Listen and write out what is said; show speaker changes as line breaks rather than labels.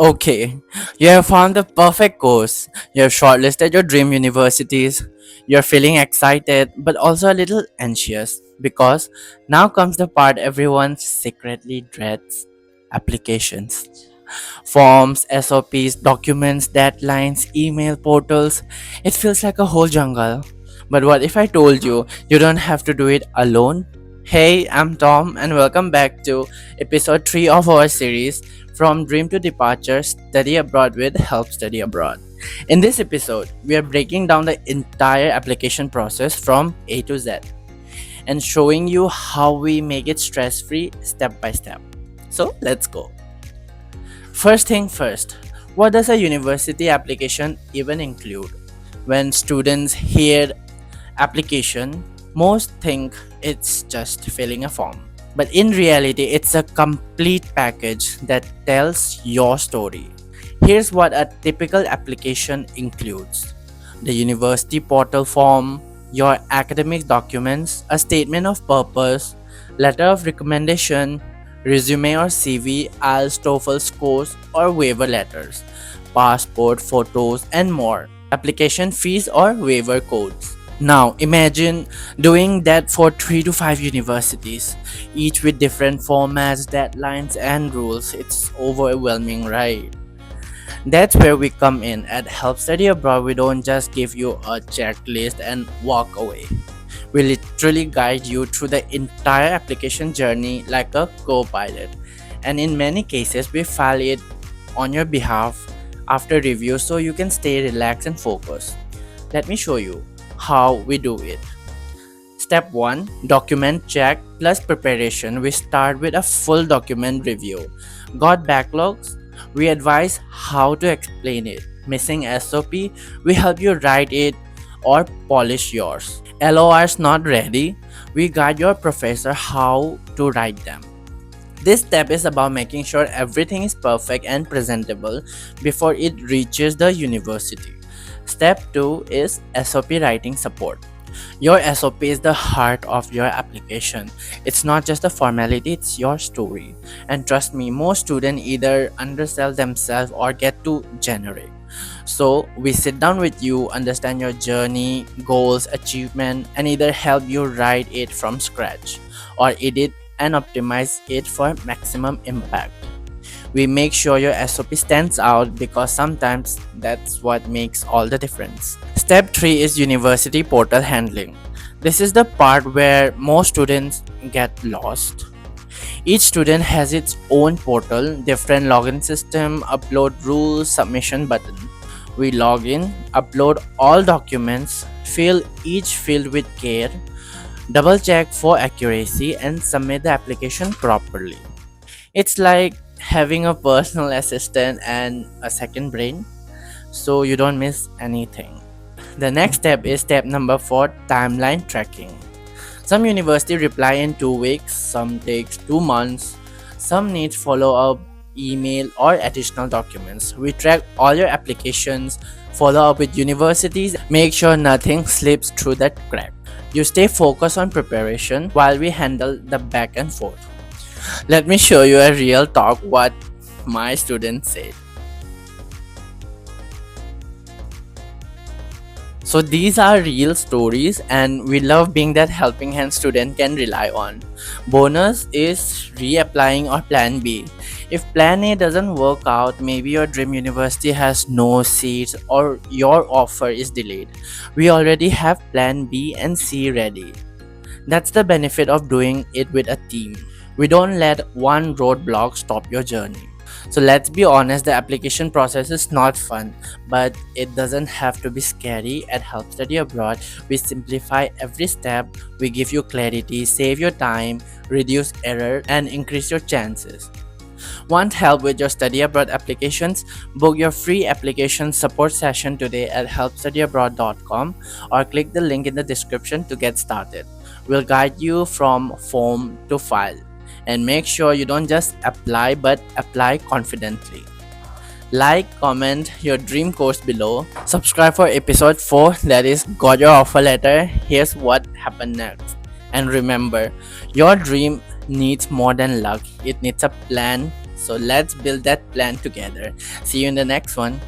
Okay, you have found the perfect course. You have shortlisted your dream universities. You're feeling excited but also a little anxious because now comes the part everyone secretly dreads: applications. Forms, SOPs, documents, deadlines, email portals. It feels like a whole jungle. But what if I told you you don't have to do it alone? Hey, I'm Tom, and welcome back to episode 3 of our series From Dream to Departure Study Abroad with Help Study Abroad. In this episode, we are breaking down the entire application process from A to Z and showing you how we make it stress free step by step. So, let's go. First thing first, what does a university application even include? When students hear application, most think it's just filling a form. But in reality, it's a complete package that tells your story. Here's what a typical application includes: the university portal form, your academic documents, a statement of purpose, letter of recommendation, resume or CV, IELTS, TOEFL scores or waiver letters, passport, photos, and more. Application fees or waiver codes. Now imagine doing that for 3 to 5 universities, each with different formats, deadlines, and rules. It's overwhelming, right? That's where we come in. At Help Study Abroad, we don't just give you a checklist and walk away. We literally guide you through the entire application journey like a co pilot. And in many cases, we file it on your behalf after review so you can stay relaxed and focused. Let me show you how we do it. Step 1: Document check plus preparation. We start with a full document review. Got backlogs? We advise how to explain it. Missing SOP? We help you write it or polish yours. LORs not ready? We guide your professor how to write them. This step is about making sure everything is perfect and presentable before it reaches the university. Step 2 is SOP writing support. Your SOP is the heart of your application. It's not just a formality, it's your story. And trust me, most students either undersell themselves or get too generic. So, we sit down with you, understand your journey, goals, achievement, and either help you write it from scratch or edit and optimize it for maximum impact. We make sure your SOP stands out because sometimes that's what makes all the difference. Step 3 is university portal handling. This is the part where most students get lost. Each student has its own portal, different login system, upload rules, submission button. We log in, upload all documents, fill each field with care, double check for accuracy, and submit the application properly. It's like having a personal assistant and a second brain, so you don't miss anything. The next step is step number 4: timeline tracking. Some university reply in 2 weeks, some takes 2 months, some need follow up email or additional documents. We track all your applications, follow up with universities, make sure nothing slips through that crack. You stay focused on preparation while we handle the back and forth. Let me show you a real talk what my students said. So these are real stories and we love being that helping hand student can rely on. Bonus is reapplying or plan B. If plan A doesn't work out, maybe your dream university has no seats or your offer is delayed. We already have plan B and C ready. That's the benefit of doing it with a team. We don't let one roadblock stop your journey. So let's be honest, the application process is not fun, but it doesn't have to be scary. At Help Study Abroad, we simplify every step, we give you clarity, save your time, reduce error, and increase your chances. Want help with your study abroad applications? Book your free application support session today at helpstudyabroad.com or click the link in the description to get started. We'll guide you from form to file and make sure you don't just apply but apply confidently. Like, comment your dream course below. Subscribe for episode 4, that is, got your offer letter. Here's what happened next. And remember, your dream needs more than luck, it needs a plan, So let's build that plan together. See you in the next one.